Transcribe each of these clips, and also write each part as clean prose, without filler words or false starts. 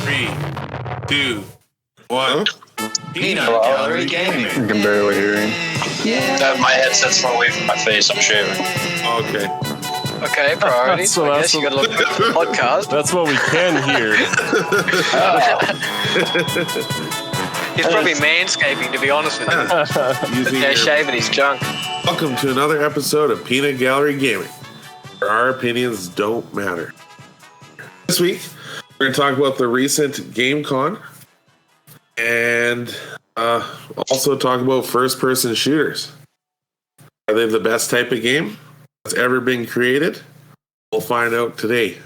3, 2, 1. Peanut Gallery Gaming. I can barely hear him. My headset's far away from my face. I'm shaving. Okay. Okay, priorities. So I that's guess you got to look at the podcast. That's what we can hear. He's probably manscaping, to be honest with you. Yeah, shaving his junk. Welcome to another episode of Peanut Gallery Gaming, where our opinions don't matter. This week, we're going to talk about the recent GameCon and also talk about first-person shooters. Are they the best type of game that's ever been created? We'll find out today.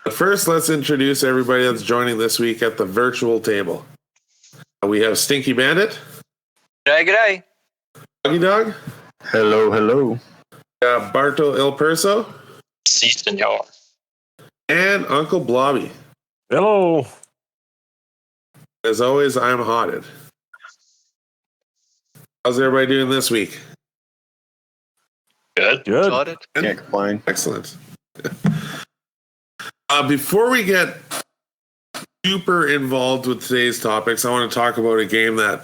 But first, let's introduce everybody that's joining this week at the virtual table. We have Stinky Bandit. G'day. Doggy Dog. Hello, hello. Barto El Perso. Si, senor. And Uncle Blobby. Hello. As always, I'm Hotted. How's everybody doing this week? Good. Good. Excited? Can't complain. Excellent. Before we get super involved with today's topics, I want to talk about a game that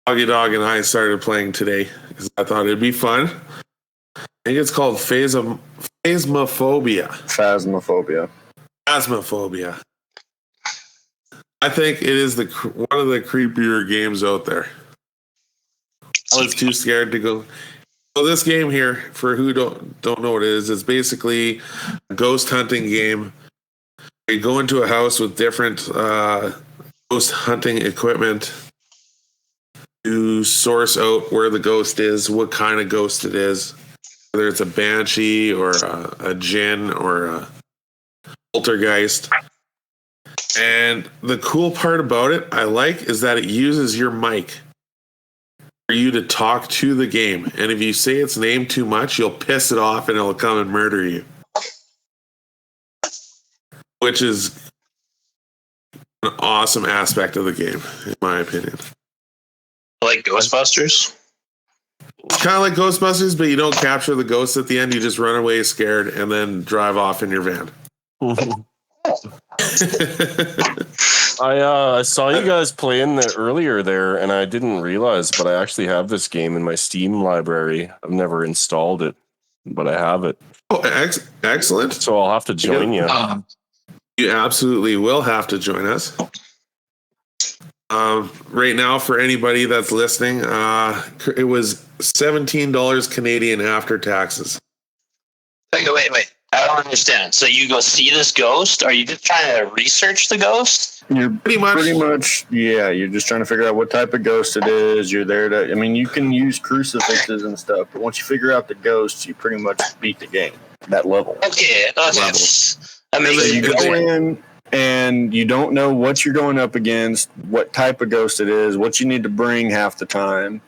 Doggy Dog and I started playing today because I thought it'd be fun. I think it's called Phasmophobia. Phasmophobia. Phasmophobia. I think it is one of the creepier games out there. I was too scared to go. So this game here, for who don't know what it is, it's basically a ghost hunting game. You go into a house with different ghost hunting equipment to source out where the ghost is, what kind of ghost it is, whether it's a banshee or a djinn or a poltergeist. And the cool part about it, I like, is that it uses your mic for you to talk to the game. And if you say its name too much, you'll piss it off and it'll come and murder you. Which is an awesome aspect of the game, in my opinion. Like Ghostbusters? Kind of like Ghostbusters, but you don't capture the ghosts at the end. You just run away scared and then drive off in your van. I saw you guys playing earlier there, and I didn't realize, but I actually have this game in my Steam library. I've never installed it, but I have it. Oh, excellent. So I'll have to join you. You absolutely will have to join us. Right now, for anybody that's listening, it was $17 Canadian after taxes. Wait. I don't understand. So you go see this ghost? Are you just trying to research the ghost? You're Pretty much, yeah, you're just trying to figure out what type of ghost it is. You're there to, I mean, you can use crucifixes and stuff, but once you figure out the ghost, you pretty much beat the game, that level. Okay. I mean, So you go in and you don't know what you're going up against, what type of ghost it is, what you need to bring half the time.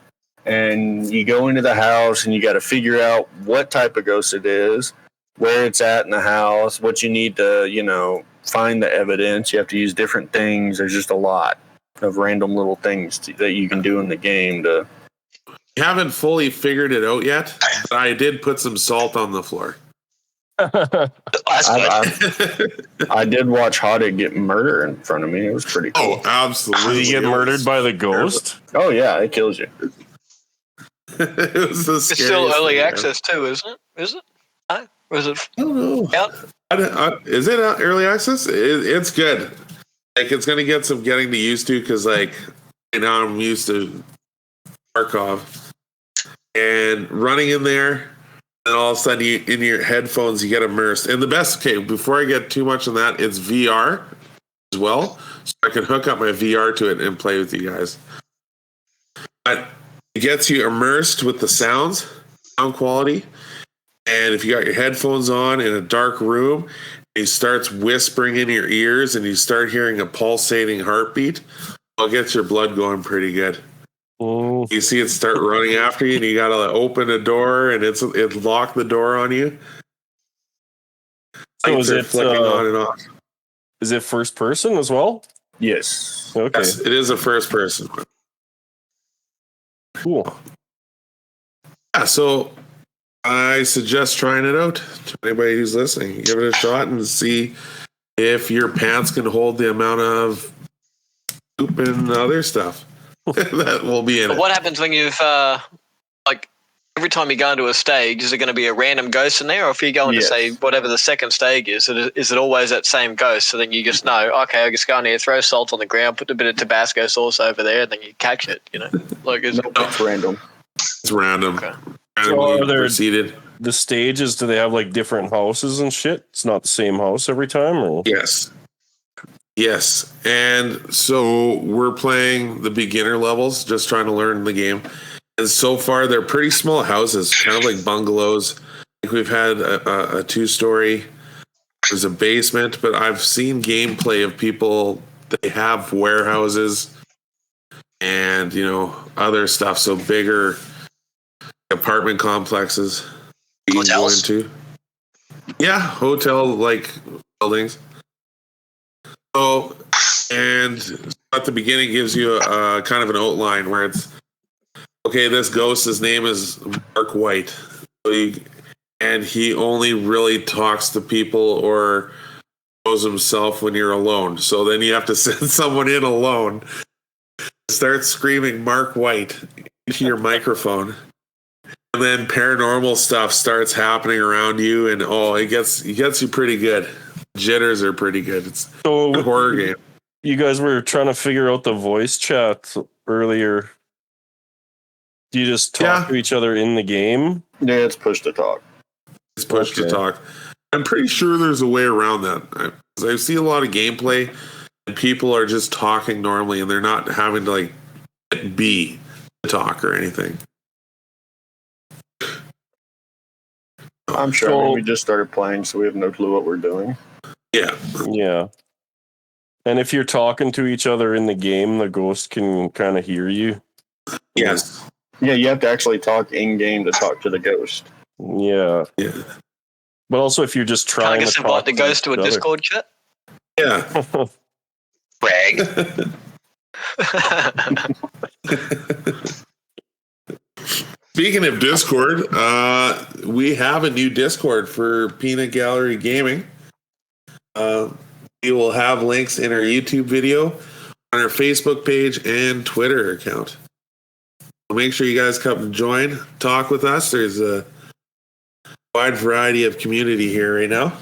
And you go into the house and you got to figure out what type of ghost it is, where it's at in the house, what you need to, find the evidence. You have to use different things. There's just a lot of random little things that you can do in the game to. You haven't fully figured it out yet, but I did put some salt on the floor. I did watch Hottie get murdered in front of me. It was pretty cool. Oh, absolutely. Did you get murdered by the ghost? Oh, yeah, it kills you. It was the It's still scariest early thing access too, isn't it? Is it? Or is it I don't know. out? Is it early access? It's good. Like, it's going to get some getting to used to because, like, right now I'm used to Tarkov and running in there, and all of a sudden in your headphones you get immersed. And the best, before I get too much on that, it's VR as well, so I can hook up my VR to it and play with you guys. But it gets you immersed with the sound quality. And if you got your headphones on in a dark room, he starts whispering in your ears and you start hearing a pulsating heartbeat, it gets your blood going pretty good. Oh. You see it start running after you and you got to open a door and it locked the door on you. So is it flicking on and off? Is it first person as well? Yes. Okay. Yes, it is a first person. Cool. Yeah, so I suggest trying it out to anybody who's listening. Give it a shot and see if your pants can hold the amount of poop and other stuff that will be in But it. what happens when you've like every time you go into a stage? Is it going to be a random ghost in there, or if you go into say whatever the second stage is it always that same ghost? So then you just know, okay, I just go in here, throw salt on the ground, put a bit of Tabasco sauce over there, and then you catch it. Like it's random. It's random. Okay. Randomly are there- proceeded. The stages, do they have like different houses and shit? It's not the same house every time, or Yes. And so we're playing the beginner levels, just trying to learn the game. And so far, they're pretty small houses, kind of like bungalows. Like we've had a 2-story. There's a basement, but I've seen gameplay of people, they have warehouses and, other stuff. So bigger apartment complexes. You can go into. Yeah, hotel-like buildings. So, and at the beginning gives you a kind of an outline where it's, okay, this ghost's name is Mark White. And he only really talks to people or shows himself when you're alone. So then you have to send someone in alone, start screaming Mark White into your microphone. And then paranormal stuff starts happening around you, and it gets you pretty good. Jitters are pretty good. It's a horror game. You guys were trying to figure out the voice chat earlier. Do you just talk to each other in the game? Yeah, it's push to talk. It's push to talk. I'm pretty sure there's a way around that. I see a lot of gameplay, and people are just talking normally, and they're not having to like be to talk or anything. I'm sure we just started playing, so we have no clue what we're doing. Yeah. And if you're talking to each other in the game, the ghost can kind of hear you. Yes. Yeah, you have to actually talk in game to talk to the ghost. Yeah. But also, if you're just trying to invite the ghost to a Discord chat. Yeah. Brag. Speaking of Discord, we have a new Discord for Peanut Gallery Gaming. We will have links in our YouTube video, on our Facebook page, and Twitter account. So make sure you guys come and join, talk with us. There's a wide variety of community here right now.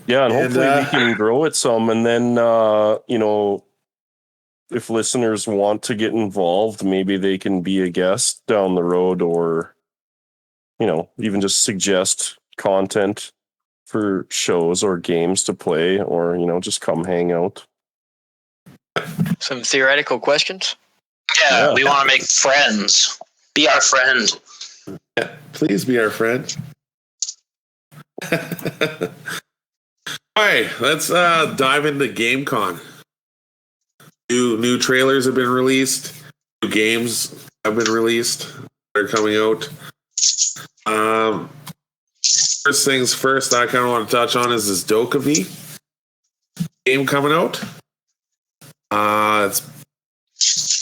Yeah, and hopefully we can grow it some. And then, if listeners want to get involved, maybe they can be a guest down the road, or, even just suggest content for shows or games to play, or, just come hang out. Some theoretical questions? Yeah, we want to make friends. Be our friend. Yeah, please be our friend. All right, let's dive into GameCon. New trailers have been released. New games have been released. They're coming out. First things first, I kind of want to touch on is this DokeV game coming out. It's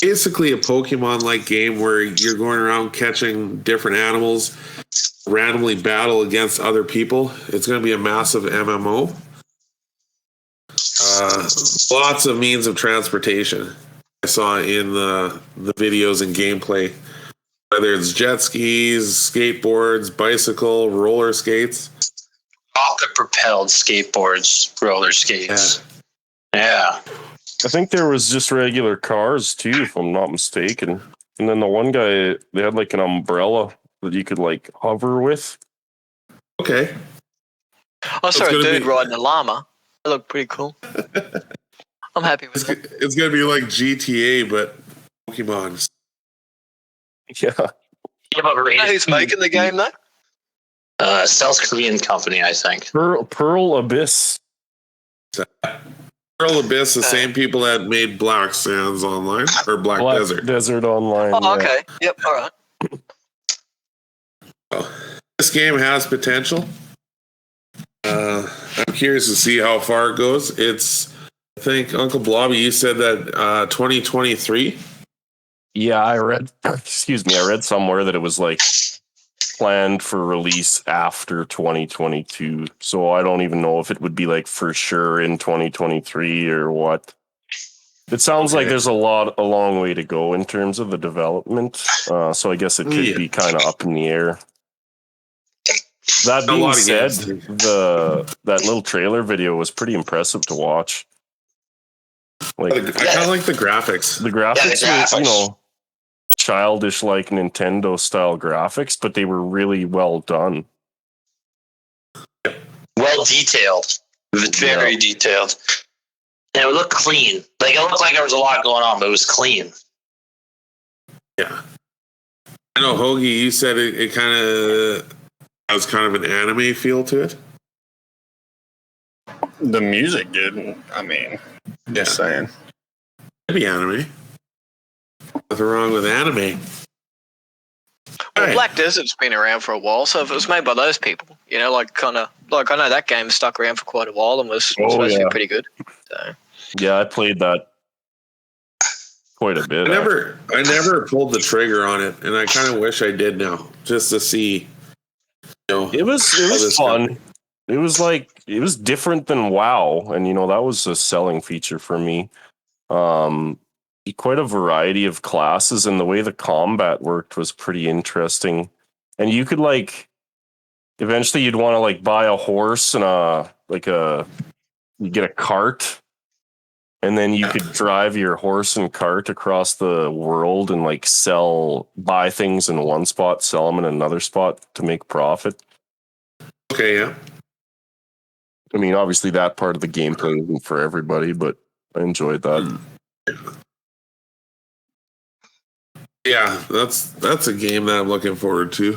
basically a Pokemon-like game where you're going around catching different animals, randomly battle against other people. It's going to be a massive MMO. Lots of means of transportation I saw in the videos and gameplay, whether it's jet skis, skateboards, bicycle, roller skates. Rocket-propelled skateboards, roller skates. Yeah. I think there was just regular cars too, if I'm not mistaken. And then the one guy, they had like an umbrella that you could like hover with. Okay. I saw a dude riding a llama. That looked pretty cool. I'm happy with it. It's going to be like GTA, but Pokemon. Yeah. You know who's making the game, though? South Korean company, I think. Pearl Abyss. Pearl Abyss, the same people that made Black Sands Online, or Black Desert. Desert Online. Oh, okay. Yep, all right. This game has potential. I'm curious to see how far it goes. I think, Uncle Blobby, you said that 2023? Yeah, I read somewhere that it was like planned for release after 2022. So I don't even know if it would be like for sure in 2023 or what. It sounds like there's a long way to go in terms of the development. So I guess it could be kind of up in the air. That being said, that little trailer video was pretty impressive to watch. Like, I kind of like the graphics. The graphics were, you know, childish, like Nintendo style graphics, but they were really well done. Well detailed. Very detailed. And it would look clean. Like, it looked like there was a lot going on, but it was clean. Yeah. I know, Hoagie, you said it kind of has kind of an anime feel to it. The music did. I mean, just saying. Maybe anime. Nothing wrong with anime. Well, Black Desert's been around for a while, so if it was made by those people, you know, like I know that game stuck around for quite a while and was supposed to be pretty good. So. Yeah, I played that quite a bit. I never pulled the trigger on it, and I kind of wish I did now, just to see. You know, it was fun. It was different than WoW, and you know that was a selling feature for me. Quite a variety of classes, and the way the combat worked was pretty interesting. And you could eventually you'd want to buy a horse and you get a cart, and then you could drive your horse and cart across the world and buy things in one spot, sell them in another spot to make profit. Okay, yeah. I mean, obviously that part of the gameplay isn't for everybody, but I enjoyed that. Yeah, that's a game that I'm looking forward to.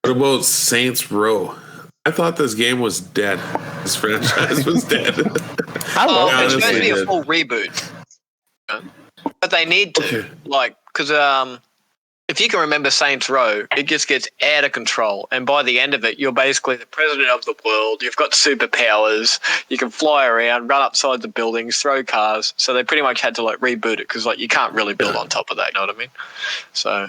What about Saints Row? I thought this game was dead. This franchise was dead. It's supposed to be a full reboot, but they need to, because if you can remember Saints Row, it just gets out of control, and by the end of it, you're basically the president of the world. You've got superpowers. You can fly around, run upside the buildings, throw cars. So they pretty much had to reboot it because you can't really build on top of that. You know what I mean? So,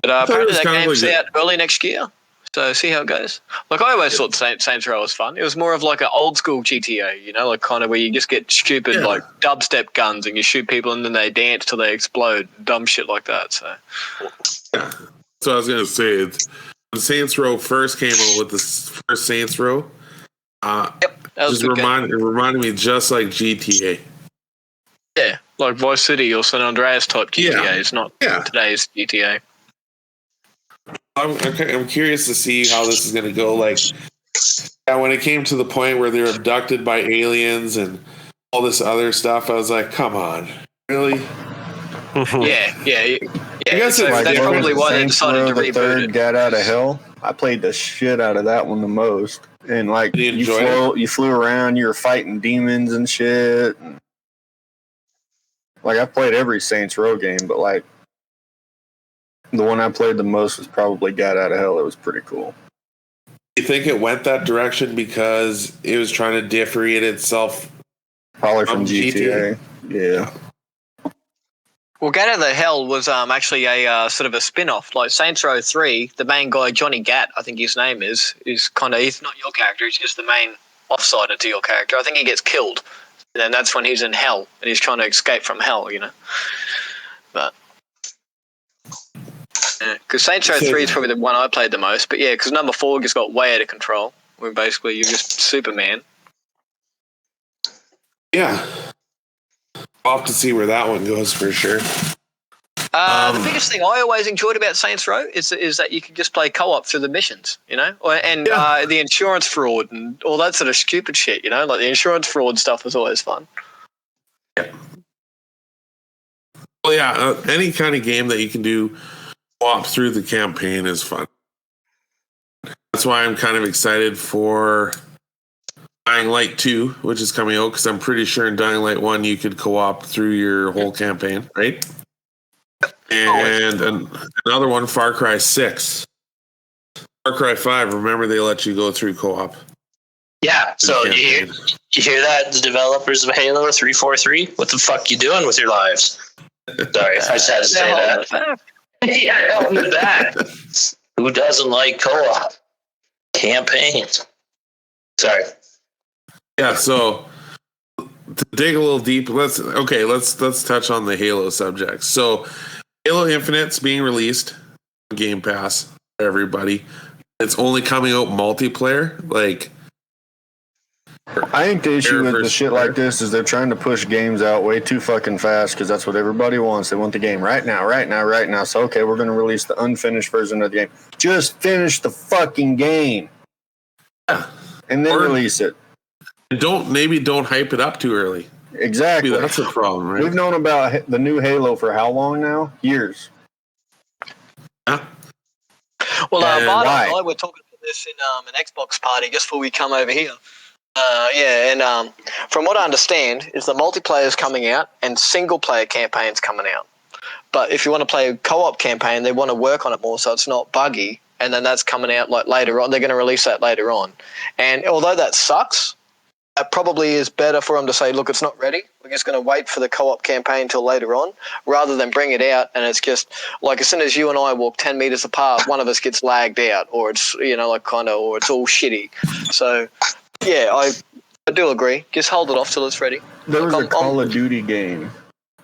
but apparently that game's out early next year. So see how it goes. I always thought Saints Row was fun. It was more of an old school GTA, you know, kind of where you just get stupid dubstep guns and you shoot people and then they dance till they explode, dumb shit like that. So yeah, so I was gonna say, when Saints Row first came out with the first Saints Row, that was it reminded me just like GTA. Yeah, like Vice City or San Andreas type GTA. It's not today's GTA. I'm curious to see how this is going to go. When it came to the point where they're abducted by aliens and all this other stuff, I was like, come on, really? Yeah. I guess that's probably why they decided to reboot it. Got Out of Hell. I played the shit out of that one the most. And you flew around, you were fighting demons and shit. I played every Saints Row game, but the one I played the most was probably Got Out of Hell. It was pretty cool. You think it went that direction because it was trying to differentiate itself? Probably from GTA. Yeah. Well, Gat Out of Hell was actually a sort of a spin-off. Saints Row 3, the main guy, Johnny Gat, I think his name is kind of, he's not your character, he's just the main offsider to your character. I think he gets killed. And then that's when he's in hell and he's trying to escape from hell, you know. But because Saints Row 3 is probably the one I played the most, but because number 4 just got way out of control, where basically you're just Superman. Yeah. I'll have to see where that one goes for sure. The biggest thing I always enjoyed about Saints Row is that you can just play co-op through the missions, you know, and the insurance fraud and all that sort of stupid shit, you know, the insurance fraud stuff was always fun. Yeah. Well, any kind of game that you can do co-op through the campaign is fun. That's why I'm kind of excited for Dying Light 2, which is coming out, because I'm pretty sure in Dying Light 1 you could co-op through your whole campaign, right? And another one, Far Cry 6. Far Cry 5, remember they let you go through co-op. Yeah, so you hear that, the developers of Halo 343? What the fuck you doing with your lives? Sorry, I just had to say that. Yeah, look at that. Who doesn't like co-op campaigns? Sorry. Yeah, so to dig a little deep, let's touch on the Halo subject. So Halo Infinite's being released on Game Pass for everybody. It's only coming out multiplayer. Like, I think the issue with the shit like this is they're trying to push games out way too fucking fast because that's what everybody wants. They want the game right now. So, okay, we're going to release the unfinished version of the game. Just finish the fucking game. Yeah. And then release it. Don't hype it up too early. Exactly. Maybe that's a problem, right? We've known about the new Halo for how long now? Years. Yeah. Well, Bart and I were talking about this in an Xbox party just before we come over here. From what I understand, is the multiplayer is coming out and single player campaigns coming out. But if you want to play a co-op campaign, they want to work on it more so it's not buggy. And then that's coming out like later on. They're going to release that later on. And although that sucks, it probably is better for them to say, look, it's not ready. We're just going to wait for the co-op campaign till later on, rather than bring it out and it's just like as soon as you and I walk 10 meters apart, one of us gets lagged out, or it's or it's all shitty. So yeah, I do agree. Just hold it off till it's ready. There was a Call of Duty game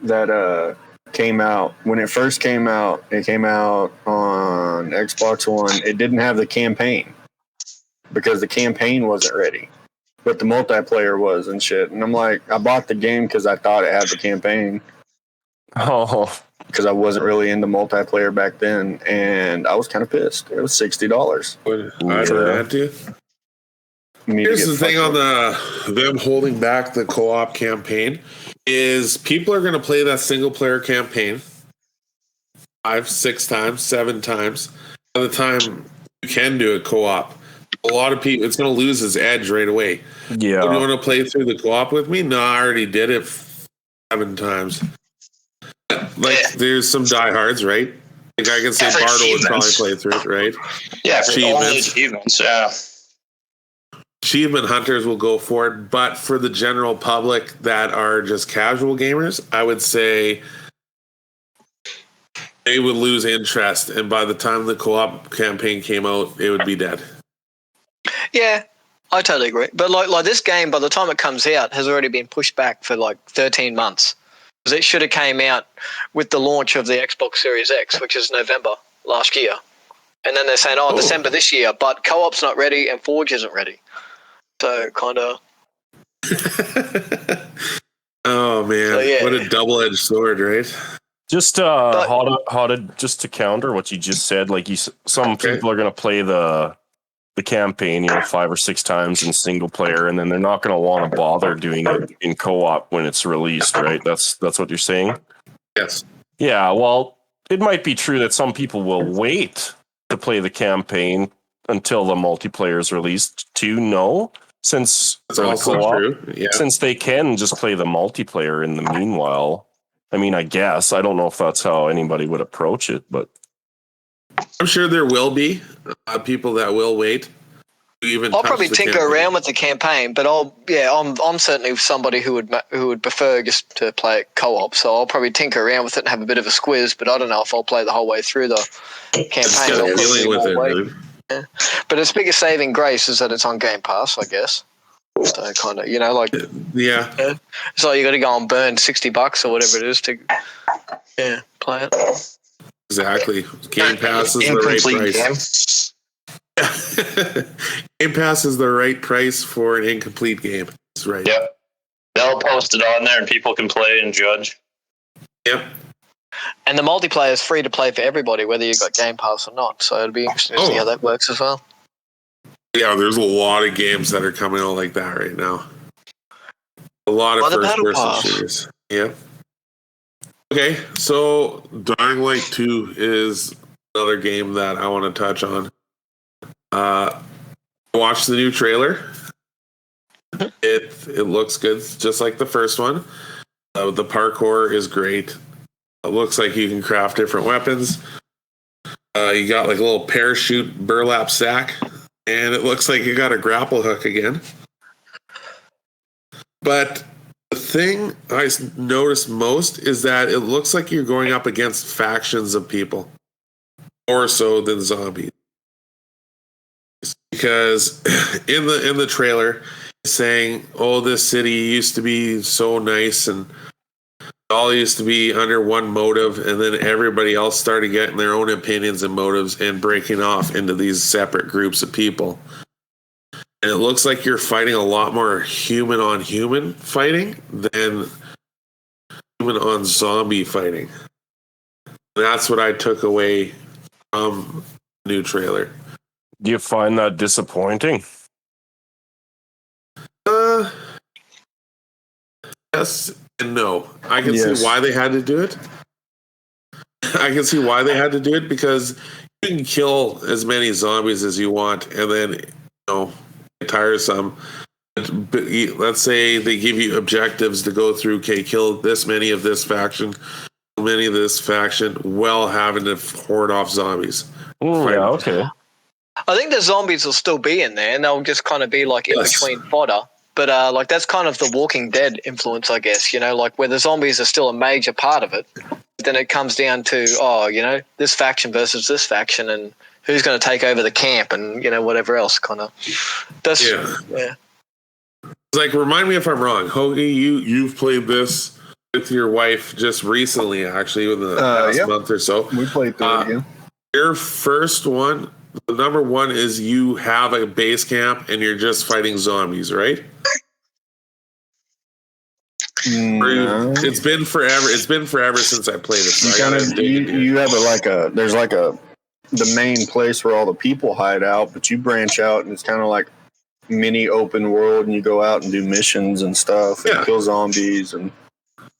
that came out. When it first came out, it came out on Xbox One. It didn't have the campaign because the campaign wasn't ready, but the multiplayer was and shit. And I'm like, I bought the game because I thought it had the campaign. Oh, because I wasn't really into multiplayer back then, and I was kind of pissed. It was $60. I had to. Here's the thing on them holding back the co-op campaign is people are going to play that single player campaign 5, 6 times, 7 times. By the time you can do a co-op, a lot of people, it's going to lose its edge right away. yeah. Do you want to play through the co-op with me? No, I already did it 7 times. Like, there's some diehards, right? Like I can say Bardo would probably play through it, right? Yeah, for only achievements, yeah. Achievement hunters will go for it, but for the general public that are just casual gamers, I would say they would lose interest, and by the time the co-op campaign came out, it would be dead. Yeah, I totally agree. But like this game, by the time it comes out, has already been pushed back for like 13 months. Because it should have came out with the launch of the Xbox Series X, which is November last year. And then they're saying, December this year, but co-op's not ready and Forge isn't ready. So kind of. Oh man, so, yeah. What a double-edged sword, right? Just how to just to counter what you just said, like some people are going to play the campaign, 5 or 6 times in single player, and then they're not going to want to bother doing it in co-op when it's released, right? That's what you're saying? Yes. Yeah, well, it might be true that some people will wait to play the campaign until the multiplayer is released too. No, since that's also true. Yeah. Since they can just play the multiplayer in the meanwhile. I mean, I guess I don't know if that's how anybody would approach it, but I'm sure there will be people that will wait. I'll probably tinker around with the campaign, but I'm certainly somebody who would prefer just to play it co-op. So I'll probably tinker around with it and have a bit of a squiz. But I don't know if I'll play the whole way through the campaign. Dealing with it, dude. Yeah. But its biggest saving grace is that it's on Game Pass, I guess. So kind of, yeah. So you got to go and burn $60 or whatever it is to, play it. Exactly. Game Pass is the right price. Game Pass is the right price for an incomplete game. That's right. Yep. They'll post it on there and people can play and judge. Yep. And the multiplayer is free to play for everybody, whether you've got Game Pass or not. So it'll be interesting to see how that works as well. Yeah, there's a lot of games that are coming out like that right now. A lot of first-person shooters. Yeah. Okay, so Dying Light 2 is another game that I want to touch on. Watch the new trailer. It looks good, just like the first one. The parkour is great. It looks like you can craft different weapons. You got like a little parachute burlap sack, and it looks like you got a grapple hook again. But the thing I noticed most is that it looks like you're going up against factions of people. more so than zombies. Because in the trailer, it's saying, "Oh, this city used to be so nice and all used to be under one motive, and then everybody else started getting their own opinions and motives and breaking off into these separate groups of people." And it looks like you're fighting a lot more human on human fighting than human on zombie fighting. That's what I took away from the new trailer. Do you find that disappointing? Yes and no. I can see why they had to do it. I can see why they had to do it, because you can kill as many zombies as you want, and then get tiresome. But let's say they give you objectives to go through. Okay, kill this many of this faction, many of this faction, while having to hoard off zombies. Yeah, okay. I think the zombies will still be in there, and they'll just kind of be like in between fodder. But like that's kind of the Walking Dead influence, I guess. Like where the zombies are still a major part of it. Then it comes down to this faction versus this faction, and who's going to take over the camp, and whatever else kind of. Yeah. It's like, remind me if I'm wrong, Hoagie. You've played this with your wife just recently, actually, within the past month or so. We played through it again. Your first one. The number one is you have a base camp and you're just fighting zombies, right? No. It's been forever. It's been forever since I played it. So you have there's like the main place where all the people hide out, but you branch out and it's kind of like mini open world, and you go out and do missions and stuff and kill zombies and.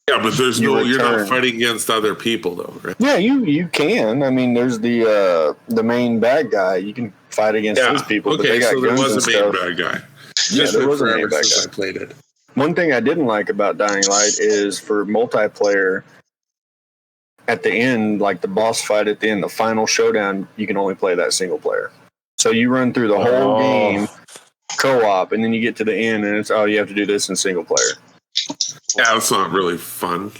Yeah, but you're not fighting against other people though, right? Yeah, you can. I mean, there's the main bad guy. You can fight against his people. Okay, but they got so there guns was a main bad guy. There was a main bad guy. I played it. One thing I didn't like about Dying Light is for multiplayer, at the end, like the boss fight at the end, the final showdown, you can only play that single player. So you run through the whole game co-op, and then you get to the end, and it's you have to do this in single player. Yeah, it's not really fun.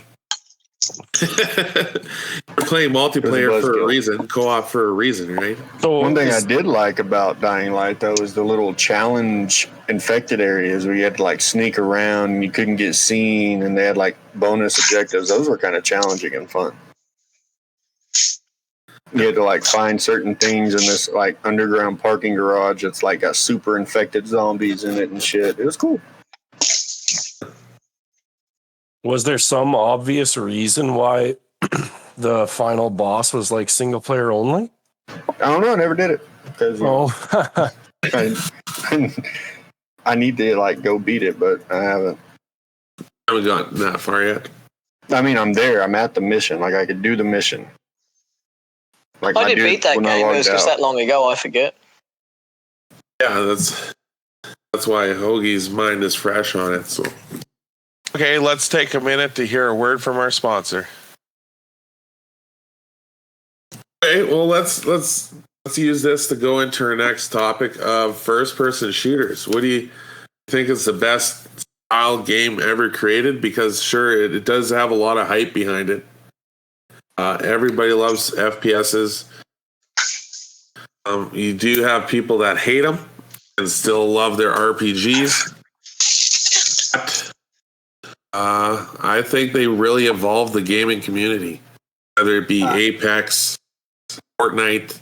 We're playing multiplayer for a reason, co-op for a reason, right? So one thing I did like about Dying Light, though, is the little challenge infected areas where you had to like sneak around and you couldn't get seen, and they had like bonus objectives. Those were kind of challenging and fun. You had to like find certain things in this like underground parking garage that's like got super infected zombies in it and shit. It was cool. Was there some obvious reason why the final boss was like single player only? I don't know. I never did it because I need to like go beat it, but I haven't. I haven't gotten that far yet. I mean, I'm there. I'm at the mission. Like I could do the mission. Like I didn't beat that game. It was just that long ago. I forget. Yeah, that's why Hoagie's mind is fresh on it. So. Okay, let's take a minute to hear a word from our sponsor. Okay, well let's use this to go into our next topic of first-person shooters. What do you think is the best style game ever created? Because sure, it does have a lot of hype behind it. Everybody loves FPSs. You do have people that hate them and still love their RPGs. I think they really evolved the gaming community, whether it be Apex, Fortnite,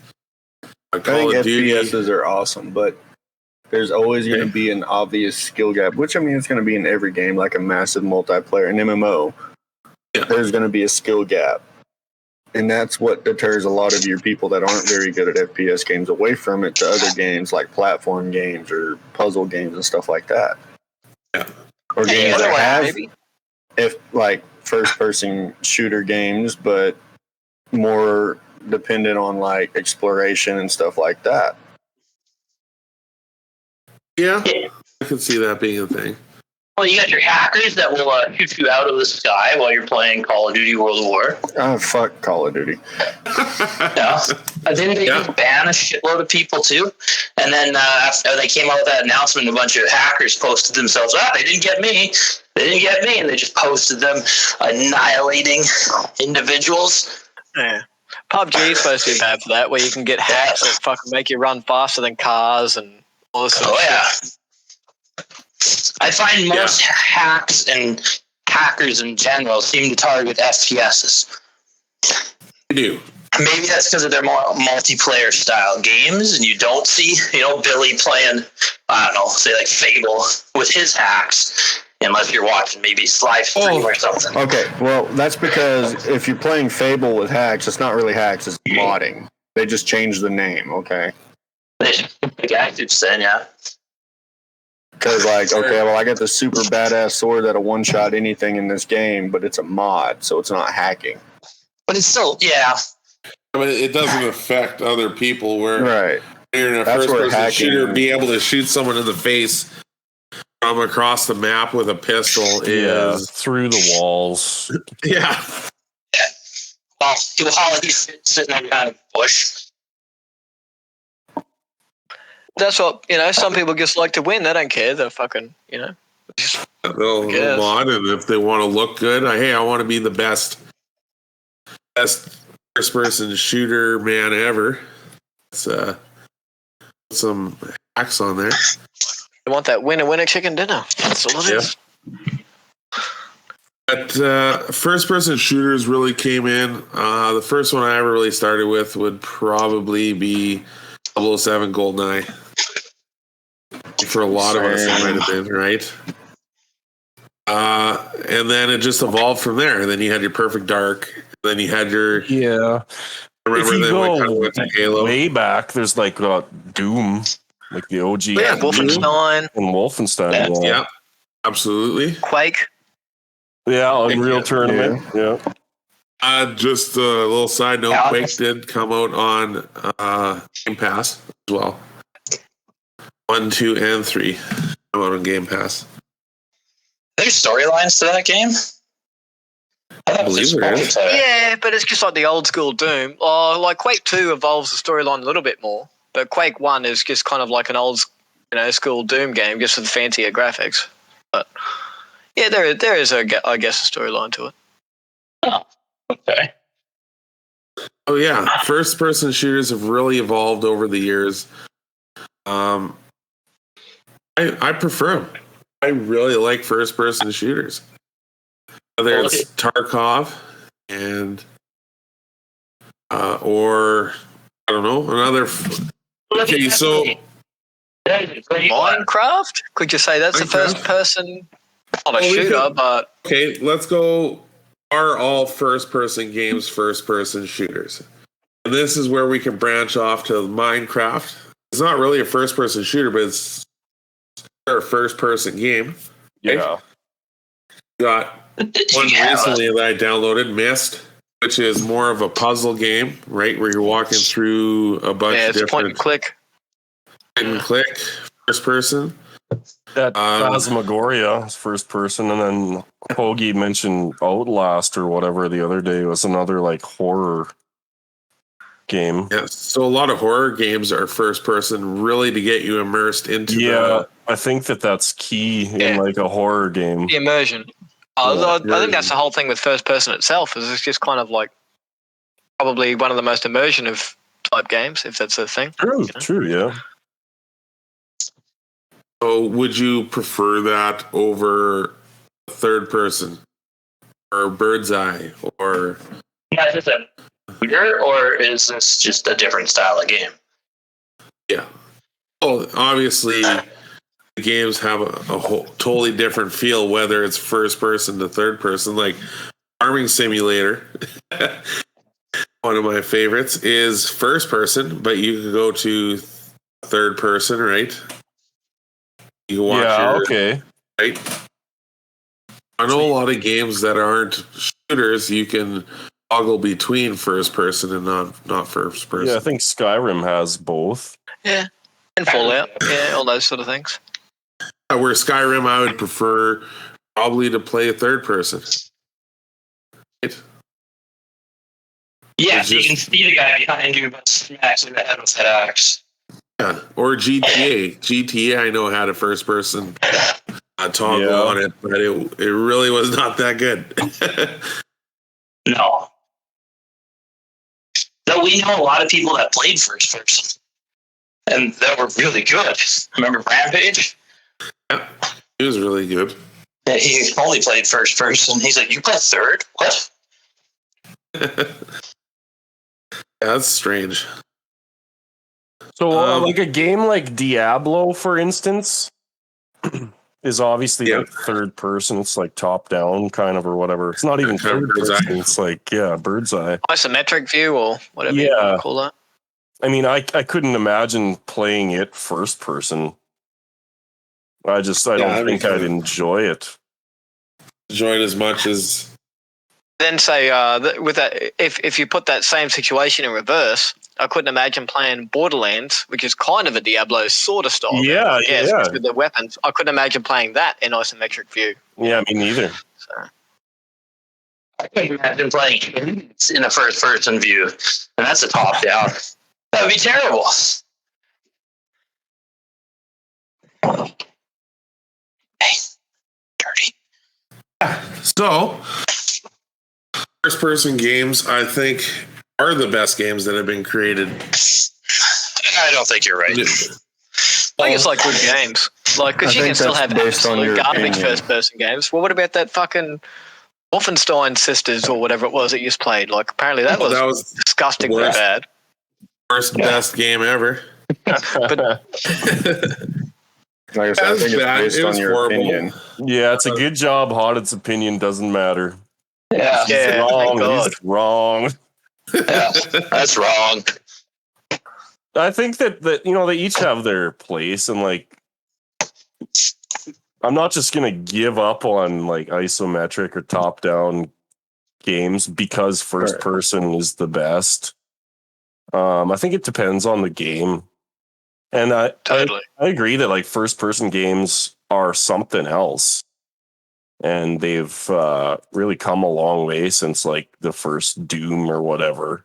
Call of Duty. FPSs are awesome, but there's always going to be an obvious skill gap, which I mean, it's going to be in every game, like a massive multiplayer, an MMO. Yeah. There's going to be a skill gap. And that's what deters a lot of your people that aren't very good at FPS games away from it to other games like platform games or puzzle games and stuff like that. Yeah. Or games that have like first-person shooter games, but more dependent on like exploration and stuff like that. Yeah, I can see that being a thing. Well, you got your hackers that will shoot you out of the sky while you're playing Call of Duty World War. Oh, fuck Call of Duty. Yeah. Didn't they ban a shitload of people too? And then after they came out with that announcement, a bunch of hackers posted themselves, they didn't get me. They didn't get me. And they just posted them annihilating individuals. Yeah. PUBG is supposed to be bad for that, where you can get hacks that fucking make you run faster than cars and all this sort of shit. I find most hacks and hackers in general seem to target FPSs. They do. Maybe that's because of their more multiplayer style games, and you don't see, Billy playing, I don't know, say like Fable with his hacks, unless you're watching maybe live stream or something. Okay, well, that's because if you're playing Fable with hacks, it's not really hacks, it's modding. They just changed the name, okay? Like Active said, yeah. Because, okay, well, I got this super badass sword that'll one-shot anything in this game, but it's a mod, so it's not hacking. But it's still, yeah. I mean, it doesn't affect other people where you're in a first-person shooter, be able to shoot someone in the face from across the map with a pistol is through the walls. Yeah. Well, he's sitting there behind a bush. That's what, some people just like to win. They don't care. They're fucking, They'll mod, and if they want to look good, I want to be the best first-person shooter man ever. Let's put some hacks on there. You want that winner chicken dinner. That's all it is. But first-person shooters really came in. The first one I ever really started with would probably be 007 GoldenEye. For a lot of us, it might have been, right? And then it just evolved from there. And then you had your Perfect Dark. Then you had your... Yeah. Remember, if you go kind of went to Halo. way back, there's Doom, like the OG. Yeah, Wolfenstein. And Wolfenstein. Yeah, absolutely. Quake. Yeah, Unreal Tournament. Yeah. Just a little side note, Quake did come out on Game Pass as well. 1, 2, and 3 come out on Game Pass. There's storylines to that game? I believe there is. Yeah, but it's just like the old school Doom. Like Quake 2 evolves the storyline a little bit more, but Quake 1 is just kind of like an old, school Doom game, just with fancier graphics. But yeah, there is I guess a storyline to it. Oh, okay. Oh yeah, first-person shooters have really evolved over the years. I prefer them. I really like first-person shooters. Whether it's Tarkov and or I don't know, another. Okay, so Minecraft? Could you say that's a first-person? Not a shooter, but okay. Let's go. Are all first-person games first-person shooters? And this is where we can branch off to Minecraft. It's not really a first-person shooter, but it's a first-person game. Okay? Yeah. Got one recently that I downloaded, Myst, which is more of a puzzle game, right? Where you're walking through a bunch of different point and click. Point and click, first person. That Phasmagoria is first person, and then Hoagie mentioned Outlast or whatever the other day was another horror game. Yeah, so a lot of horror games are first person, really to get you immersed into. I think that's key in a horror game. The immersion. I think that's the whole thing with first person itself. Is it's just kind of probably one of the most immersive type games, if that's a thing. True, yeah. So would you prefer that over third person or bird's eye or? Yeah, is this a shooter or is this just a different style of game? Yeah. Oh, obviously, the games have a whole totally different feel, whether it's first person to third person. Like Farming Simulator, one of my favorites, is first person, but you can go to third person, right? You can watch right? I know a lot of games that aren't shooters, you can toggle between first person and not first person. Yeah, I think Skyrim has both. Yeah, and Fallout. Yeah, all those sort of things. Where Skyrim, I would prefer probably to play a third person. Right? Yeah, so you can see the guy behind you, but smacks in the head with that axe. Yeah, or GTA. GTA, I know had a first person toggle on it, but it really was not that good. No. But we know a lot of people that played first person and that were really good. Remember Rampage? Yeah, he was really good. Yeah, he only played first person. He's like, you play third? What? Yeah, that's strange. So, like a game like Diablo, for instance, is obviously like third person. It's like top down kind of or whatever. It's not even third person. It's like, bird's eye. Isometric view or whatever you want to call that. I mean, I couldn't imagine playing it first person. I don't think I'd enjoy it. Enjoy it as much as. Then say with that, if you put that same situation in reverse, I couldn't imagine playing Borderlands, which is kind of a Diablo sort of style. Yeah, with the weapons. I couldn't imagine playing that in isometric view. Yeah, me neither. So I couldn't imagine playing in a first person view, and that's a top down. That would be terrible. Hey, dirty. So, first person games, I think, are the best games that have been created. I don't think you're right. I think it's like good games. Like, because you can still have absolute garbage first person games. Well, what about that fucking Wolfenstein Sisters or whatever it was that you just played? Like, apparently that was disgustingly bad. First best game ever. But like I said, I think it's based on your opinion. Yeah, it's a good job. Hoddett's opinion doesn't matter. Yeah, He's wrong. He's wrong. Yeah, that's wrong. I think that they each have their place, and like, I'm not just gonna give up on like isometric or top down games because first person is the best. I think it depends on the game, and I agree that like first person games are something else, and they've really come a long way since like the first Doom or whatever.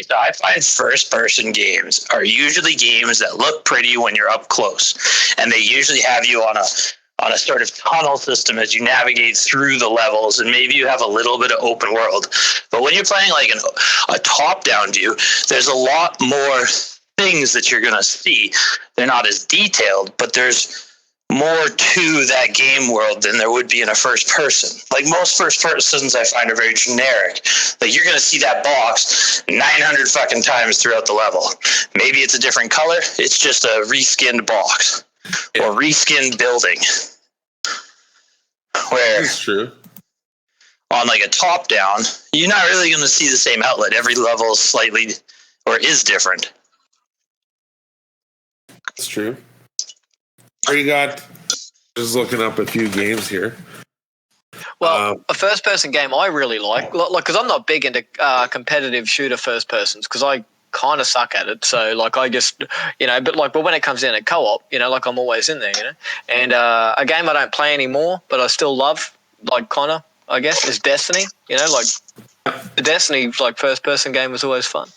So I find first-person games are usually games that look pretty when you're up close, and they usually have you on a sort of tunnel system as you navigate through the levels, and maybe you have a little bit of open world. But when you're playing like a top-down view, there's a lot more things that you're going to see. They're not as detailed, but there's more to that game world than there would be in a first person. Like most first persons I find are very generic. Like you're going to see that box 900 fucking times throughout the level. Maybe it's a different color. It's just a reskinned box or reskinned building. Where That's true. On like a top down, you're not really going to see the same outlet. Every level is slightly or is different. That's true. You got, just looking up a few games here. Well, a first-person game I really like, because I'm not big into competitive shooter first-persons, because I kind of suck at it. So, like, I just, but when it comes in at co-op, like, I'm always in there, And a game I don't play anymore, but I still love, like, Connor, I guess, is Destiny. Like, the Destiny, like, first-person game was always fun.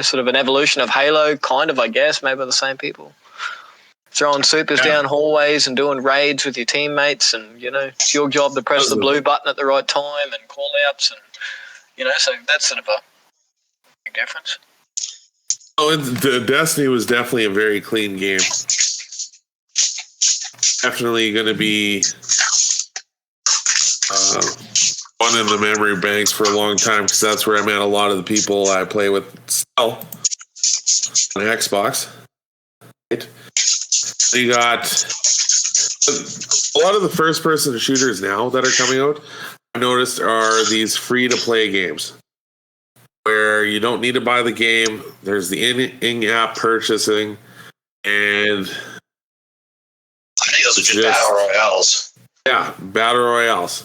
Sort of an evolution of Halo, kind of, I guess, maybe by the same people. Throwing supers down hallways and doing raids with your teammates, and it's your job to press the blue button at the right time and call outs, and so that's sort of a big difference. Oh, the Destiny was definitely a very clean game. Definitely going to be one in the memory banks for a long time, because that's where I met a lot of the people I play with still on Xbox. Right? You got a lot of the first-person shooters now that are coming out, I've noticed, are these free-to-play games where you don't need to buy the game. There's the in-app purchasing, and I think those are just battle royales. Yeah, battle royales.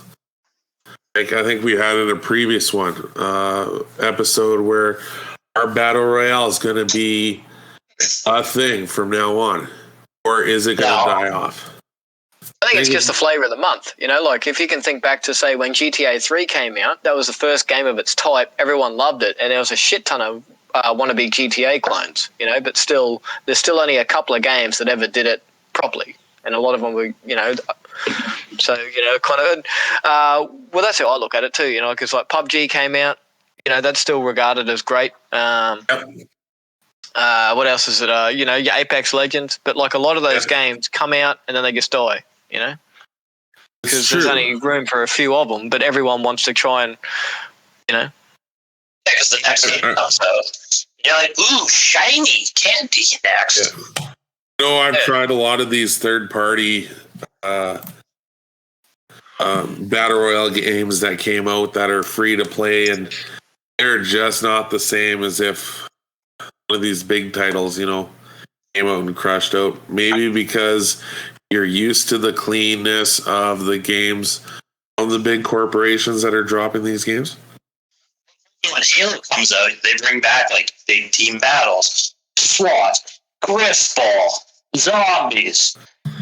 Like I think we had in a previous one episode where our battle royale is going to be a thing from now on. Or is it going to die off? I think it's just the flavor of the month. Like if you can think back to, say, when GTA 3 came out, that was the first game of its type. Everyone loved it. And there was a shit ton of wannabe GTA clones, but still, there's still only a couple of games that ever did it properly. And a lot of them were, so, kind of, well, that's how I look at it too, because like PUBG came out, that's still regarded as great. What else is it? Your Apex Legends, but like a lot of those games come out and then they just die. Because there's only room for a few of them, but everyone wants to try and, Yeah, because the next game comes out. You're like, ooh, shiny, candy next. Yeah. I've tried a lot of these third-party battle royale games that came out that are free to play, and they're just not the same as if one of these big titles, came out and crushed out. Maybe because you're used to the cleanness of the games of the big corporations that are dropping these games. When Halo comes out, they bring back like big team battles, SWAT, Griffball, zombies,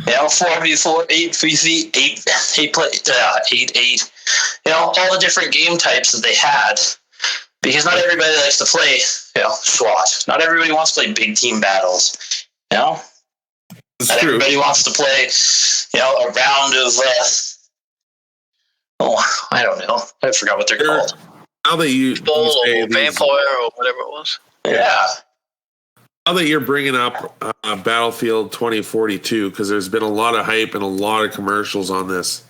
4v4, 8v8, 8, all the different game types that they had. Because not everybody likes to play, SWAT. Not everybody wants to play big team battles, Not everybody wants to play, a round of, I don't know. I forgot what they're called. Now that you say or Vampire or whatever it was. Yeah. Now that you're bringing up Battlefield 2042, because there's been a lot of hype and a lot of commercials on this.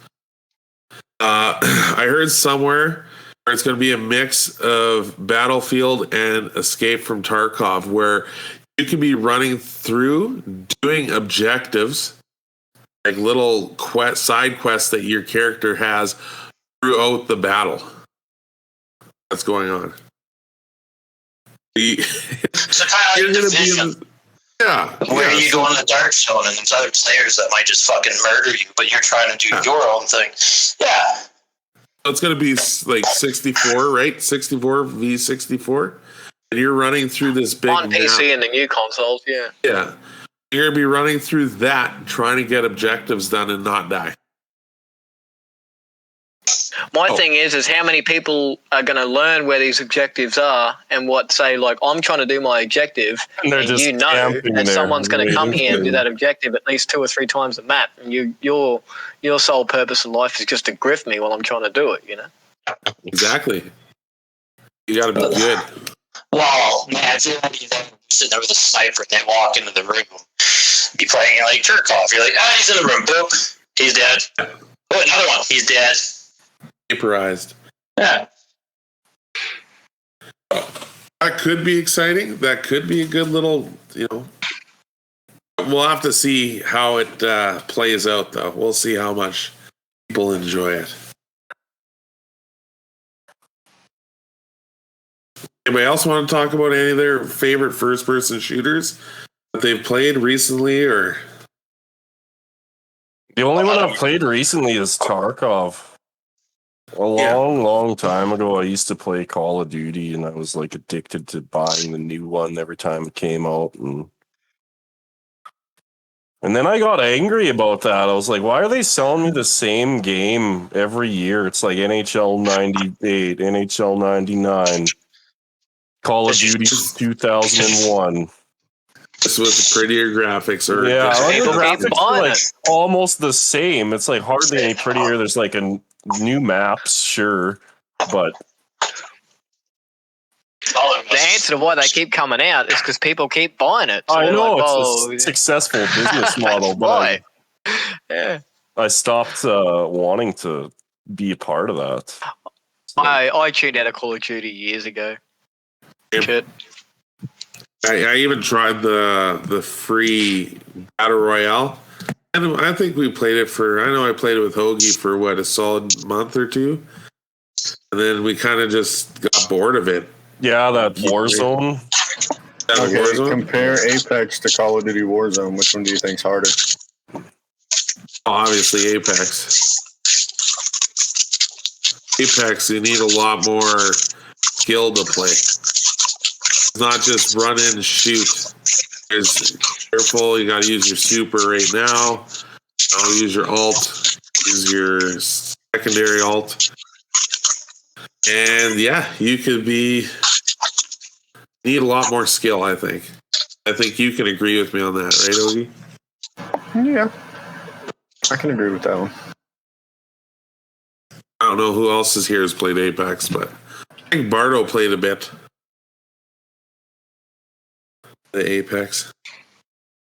I heard somewhere where it's going to be a mix of Battlefield and Escape from Tarkov, where you can be running through doing objectives, like little side quests that your character has throughout the battle that's going on. So kind of like Division. Where you go in the dark zone and there's other players that might just fucking murder you, but you're trying to do your own thing. Yeah. It's going to be like 64, right? 64 v 64. And you're running through this big on PC and the new consoles, yeah. Yeah. You're going to be running through that, trying to get objectives done and not die. My thing is how many people are going to learn where these objectives are and I'm trying to do my objective, and that someone's going to come here and do that objective at least 2 or 3 times the map, and your sole purpose in life is just to grift me while I'm trying to do it, Exactly. You got to be good. Well, man, if you're sitting there with a sniper and they walk into the room, be playing like Tarkov. You're like, he's in the room. Boop. He's dead. Oh, another one. He's dead. Vaporized. Yeah. That could be exciting. That could be a good little, We'll have to see how it plays out, though. We'll see how much people enjoy it. Anybody else want to talk about any of their favorite first-person shooters that they've played recently, or? The only one I've played recently is Tarkov. A long time ago, I used to play Call of Duty, and I was like addicted to buying the new one every time it came out. And then I got angry about that. I was like, why are they selling me the same game every year? It's like NHL 98, NHL 99, Call of Duty 2001. This was prettier graphics, or the graphics are like almost the same. It's like hardly any prettier. There's like a new maps, sure, but the answer to why they keep coming out is because people keep buying it. So I know it's a successful business model, but I stopped wanting to be a part of that. So. I tuned out of Call of Duty years ago. Shit. I even tried the free Battle Royale. And I think we played it I played it with Hoagie for a solid month or two. And then we kind of just got bored of it. Yeah, that Warzone. Okay, compare Apex to Call of Duty Warzone. Which one do you think's harder? Obviously, Apex. Apex, you need a lot more skill to play. It's not just run in and shoot. There's careful. You got to use your super right now. Use your alt. Use your secondary alt. And you could need a lot more skill, I think. I think you can agree with me on that, right, Ogie? Yeah. I can agree with that one. I don't know who else is here has played Apex, but I think Bardo played a bit. The Apex.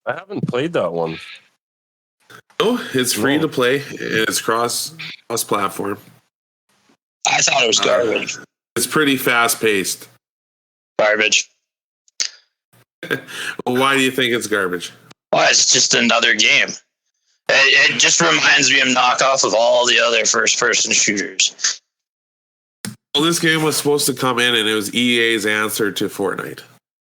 I haven't played that one. No, it's free No. to play. It's cross platform. I thought it was garbage. It's pretty fast paced. Garbage. Why do you think it's garbage? Well, it's just another game. It just reminds me of knockoff of all the other first-person shooters. Well, this game was supposed to come in, and it was EA's answer to Fortnite.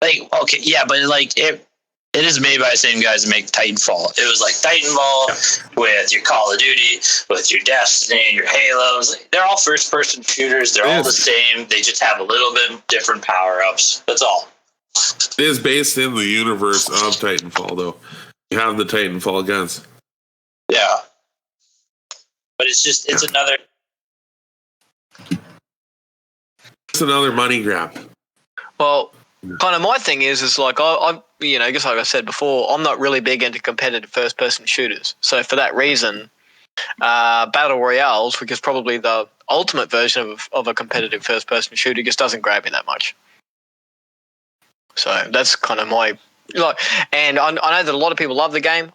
Like, okay, yeah, but like it is made by the same guys that make Titanfall. It was like Titanfall with your Call of Duty, with your Destiny, your Halos. Like, they're all first-person shooters. They're all the same. They just have a little bit different power-ups. That's all. It is based in the universe of Titanfall, though. You have the Titanfall guns. Yeah. But it's another... It's another money grab. Well, kind of my thing is like I just like I said before, I'm not really big into competitive first-person shooters. So for that reason, battle royales, which is probably the ultimate version of a competitive first-person shooter, just doesn't grab me that much. So that's kind of my and I know that a lot of people love the game.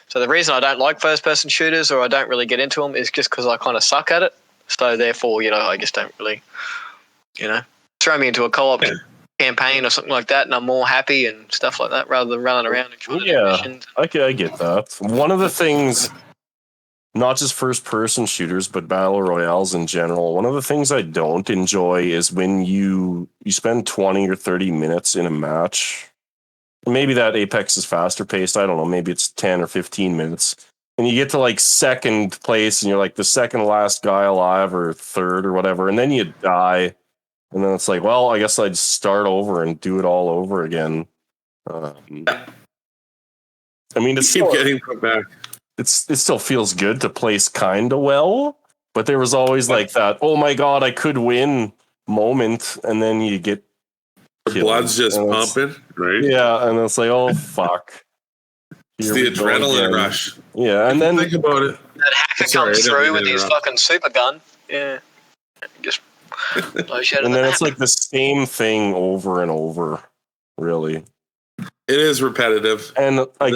So the reason I don't like first-person shooters or I don't really get into them is just because I kind of suck at it. So therefore, I just don't really, throw me into a co-op campaign or something like that, and I'm more happy and stuff like that rather than running around and trying to do missions. I get that. One of the things, not just first-person shooters, but battle royales in general, one of the things I don't enjoy is when you spend 20 or 30 minutes in a match. Maybe that Apex is faster paced. I don't know. Maybe it's 10 or 15 minutes. And you get to like second place and you're like the second last guy alive or third or whatever. And then you die. And then it's like, well, I guess I'd start over and do it all over again. I mean, it's Keep getting put back. It still feels good to place kind of well, but there was always like that, oh my God, I could win moment. And then you get The blood's just pumping, right? Yeah. And it's like, oh, fuck. It's the adrenaline rush. Yeah, and then think about it. That hacker comes through with his fucking super gun. Yeah. Just blow shit out of and the then map. it's like the same thing over and over, really. It is repetitive. And I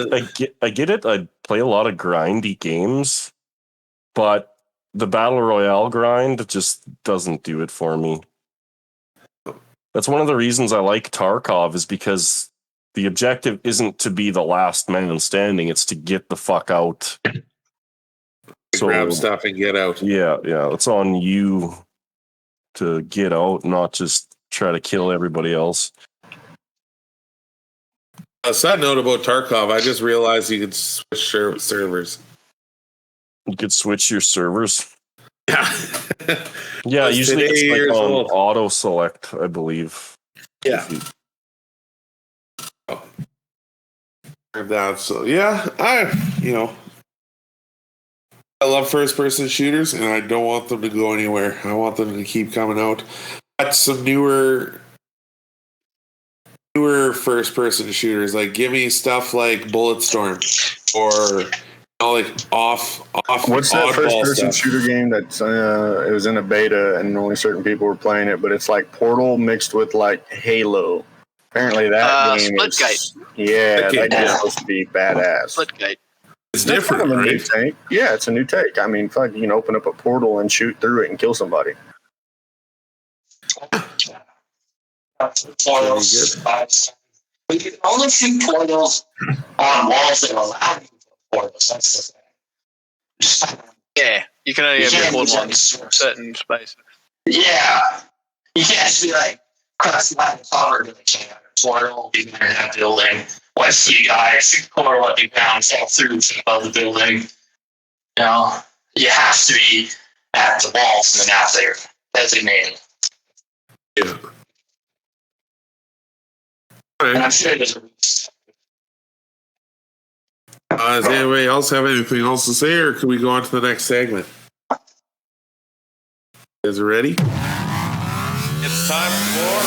get it. I play a lot of grindy games, but the Battle Royale grind just doesn't do it for me. That's one of the reasons I like Tarkov, is because the objective isn't to be the last man standing, it's to get the fuck out. So, grab stuff and get out. Yeah, it's on you to get out, not just try to kill everybody else. A side note about Tarkov, I just realized you could switch servers. You could switch your servers. Yeah. Yeah, usually it's like on old. auto select, I believe. Yeah. That, so yeah, I love first person shooters and I don't want them to go anywhere. I want them to keep coming out. But some newer first person shooters, like give me stuff like Bulletstorm or like off. What's that first person stuff. shooter game that's it was in a beta and only certain people were playing it, but it's like Portal mixed with like Halo. Apparently that game Splitgate. that game's supposed to be badass. Splitgate. It's different, kind of a new right? take. Yeah, it's a new take. I mean, fuck, you can open up a portal and shoot through it and kill somebody. Portals. We can only shoot portals on walls that allow you to put portals. That's the thing. Yeah, you can only have can't your use portal any on source. certain spaces. Yeah. You can't just be like, cross line covered with a portal, be in that building. When I see a guy, portal up and down, fall through above the building. You have to be at the walls and the map there designated. Yeah. All And right. I'm sure there's a reason. Does anybody else have anything else to say, or can we go on to the next segment? You guys ready? It's time for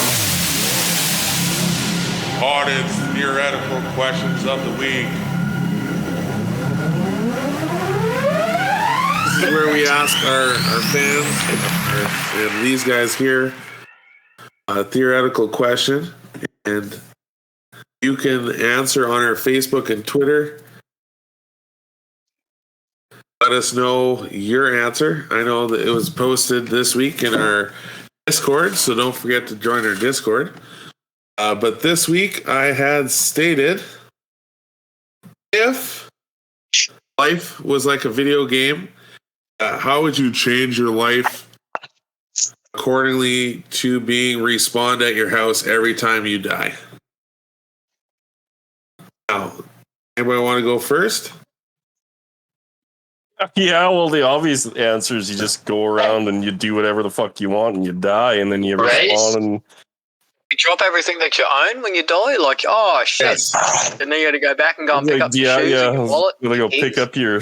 hardest theoretical questions of the week. is where we ask our fans and these guys here a theoretical question, and you can answer on our Facebook and Twitter. Let us know your answer. I know that it was posted this week in our Discord, so don't forget to join our Discord. But this week I had stated, if life was like a video game, how would you change your life accordingly to being respawned at your house every time you die? Now, anybody want to go first? Yeah, well, the obvious answer is you just go around and you do whatever the fuck you want and you die, and then you respawn and you drop everything that you own when you die. Like, oh shit! Yes. And then you got to go back and go and pick up your shoes and your wallet. You go pick up your.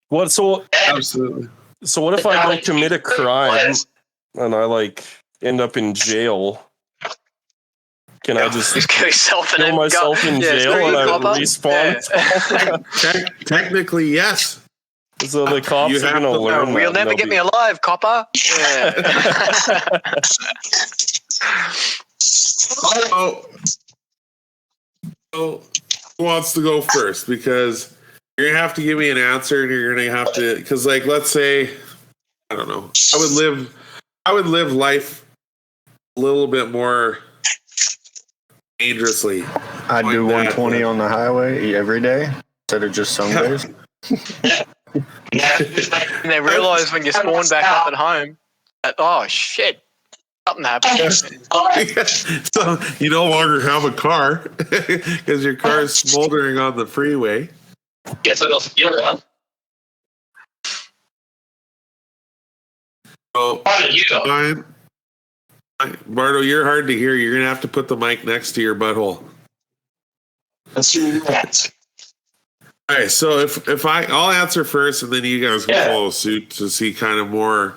What? So Absolutely. So what if I like commit a crime and I end up in jail? Can I just kill yourself and kill myself in jail and I respawn? Yeah. Technically, yes. So the cops are going to learn. You'll never get me alive, copper. Yeah. So who wants to go first? Because you're gonna have to give me an answer, and you're gonna have to, because let's say, I don't know, I would live life a little bit more dangerously. I'd do 120 on the highway every day instead of just some days. And they realize when you spawn back up at home that, oh shit, something happened. So you no longer have a car because your car is smoldering on the freeway. Guess I'll go steal one. So, How did you go? fine. Bardo, you're hard to hear. You're gonna have to put the mic next to your butthole. Let's do that. All right, so if I'll answer first, and then you guys can follow suit to see kind of more.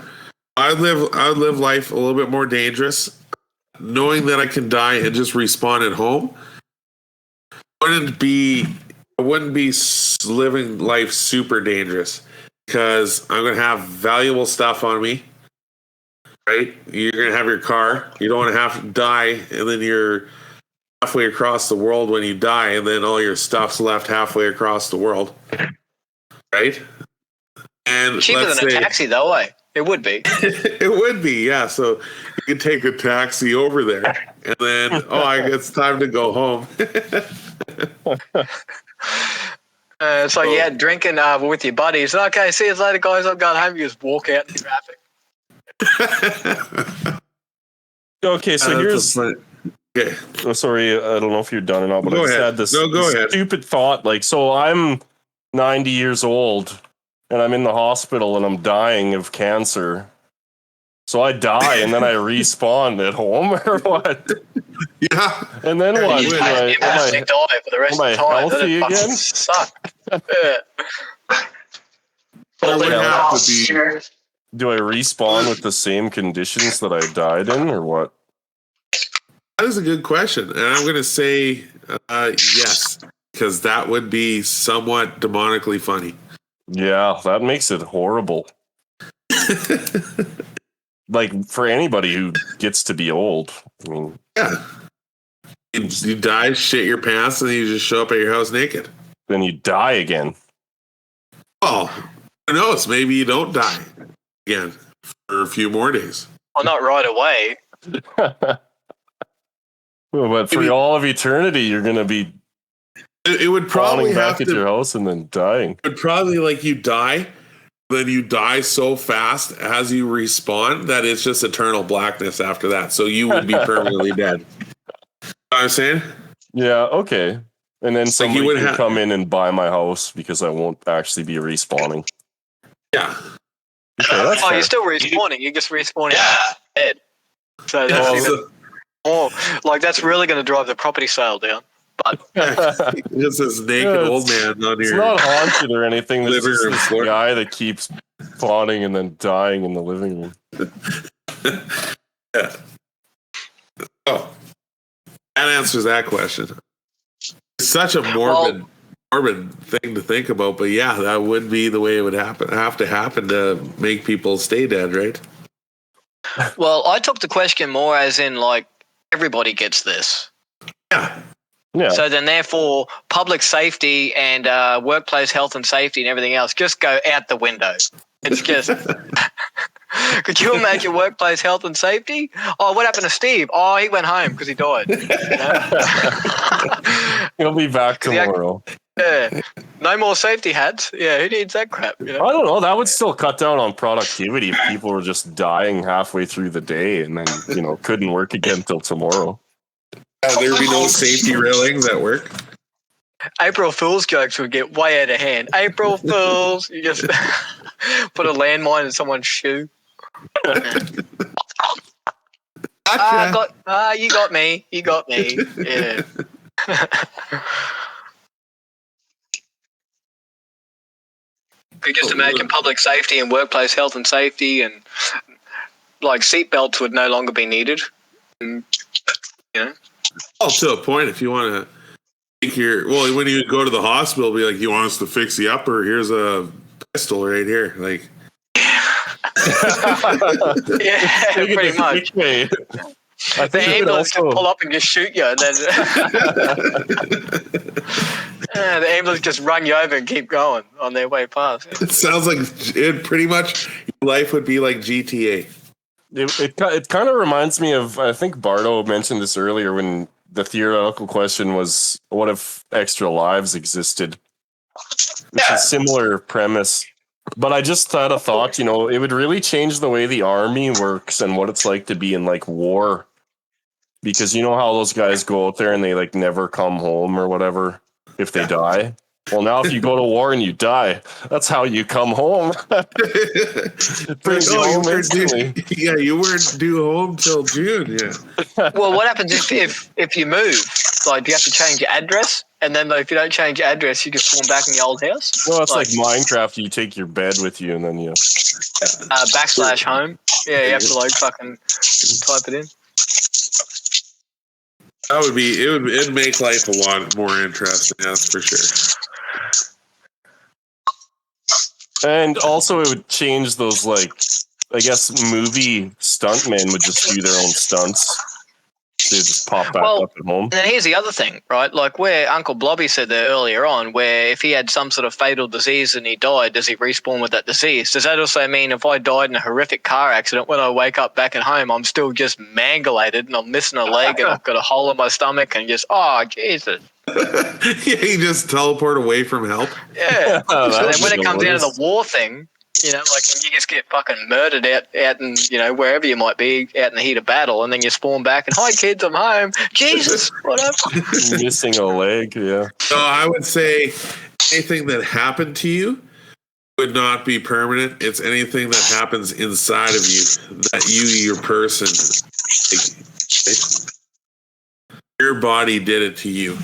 I'd live life a little bit more dangerous, knowing that I can die and just respawn at home. I wouldn't be living life super dangerous, because I'm gonna have valuable stuff on me. Right, you're gonna have your car. You don't want to have to die, and then you're halfway across the world when you die, and then all your stuff's left halfway across the world. Right? And Cheaper than a taxi, though, eh? It would be. It would be, yeah. So you can take a taxi over there, and then it's time to go home. It's like drinking with your buddies. Okay, see you later, guys. I'm going home. You just walk out in traffic. Okay, so here's. Okay. Oh, sorry, I don't know if you're done or not, but Go I just ahead. had this Go ahead. stupid thought. So I'm 90 years old and I'm in the hospital and I'm dying of cancer. So I die and then I respawn at home, or what? Yeah. And then what? You die for the rest of the time. Healthy again? Suck. There would have to be. Do I respawn with the same conditions that I died in, or what? That is a good question, and I'm going to say yes, because that would be somewhat demonically funny. Yeah, that makes it horrible. For anybody who gets to be old. I mean, yeah. You die, shit your pants, and then you just show up at your house naked. Then you die again. Oh, who knows? Maybe you don't die again for a few more days. Well, not right away. But for all of eternity, you're going to be it would probably back have at your house and then dying. It would probably you die, then you die so fast as you respawn that it's just eternal blackness after that. So you would be permanently dead. You know what I'm saying? Yeah, okay. And then somebody would can come in and buy my house because I won't actually be respawning. Yeah. Okay, you're still respawning. You're just respawning dead. So that's really going to drive the property sale down. But just this naked old man on your. It's not haunted or anything. There's just this floor. guy that keeps spawning and then dying in the living room. Yeah. Oh, that answers that question. It's such a morbid morbid thing to think about, but yeah, that would be the way it would have to happen to make people stay dead, right? Well, I took the question more as in like everybody gets this. Yeah. Yeah. So then, therefore, public safety and workplace health and safety and everything else just go out the window. It's just. Could you imagine workplace health and safety? Oh, what happened to Steve? Oh, he went home because he died. You know? He'll be back tomorrow. Yeah. No more safety hats. Yeah, who needs that crap? You know? I don't know. That would still cut down on productivity if people were just dying halfway through the day and then, couldn't work again till tomorrow. There'd be no safety railings at work. April Fool's jokes would get way out of hand. April Fools. You just put a landmine in someone's shoe. Gotcha. You got me. You got me. Yeah. Could just imagine public safety and workplace health and safety, and like seatbelts would no longer be needed. And, Oh, to a point, if you want to take when you go to the hospital, be like, you want us to fix the upper? Here's a pistol right here. Like, yeah, pretty much. I think the ambulance can pull up and just shoot you, and then the ambulance just run you over and keep going on their way past. It sounds like it pretty much life would be like GTA. It kind of reminds me of, I think Bardo mentioned this earlier when the theoretical question was, what if extra lives existed? It's a similar premise. But I just had a thought, it would really change the way the army works and what it's like to be in like war. Because you know how those guys go out there and they like never come home or whatever if they die. Well, now if you go to war and you die, that's how you come home. You weren't due home till June. Yeah. Well, what happens if you move? Like, do you have to change your address? And then if you don't change your address, you just spawn back in the old house? Well, it's like Minecraft. You take your bed with you and then you... /home. Yeah, you have to like fucking type it in. That would be, it'd make life a lot more interesting, that's for sure. And also it would change those, like, I guess movie stuntmen would just do their own stunts. They just pop back up at home. And then here's the other thing, right? Like where Uncle Blobby said there earlier on, where if he had some sort of fatal disease and he died, does he respawn with that disease? Does that also mean if I died in a horrific car accident, when I wake up back at home, I'm still just mangulated and I'm missing a leg and I've got a hole in my stomach and just, oh, Jesus. Yeah, you just teleport away from help. Yeah. So then when it comes down to the war thing, like and you just get fucking murdered out in, wherever you might be, out in the heat of battle, and then you spawn back and, hi kids, I'm home. Jesus, what up? Missing a leg, yeah. So I would say anything that happened to you would not be permanent. It's anything that happens inside of you, that your person, your body did it to you.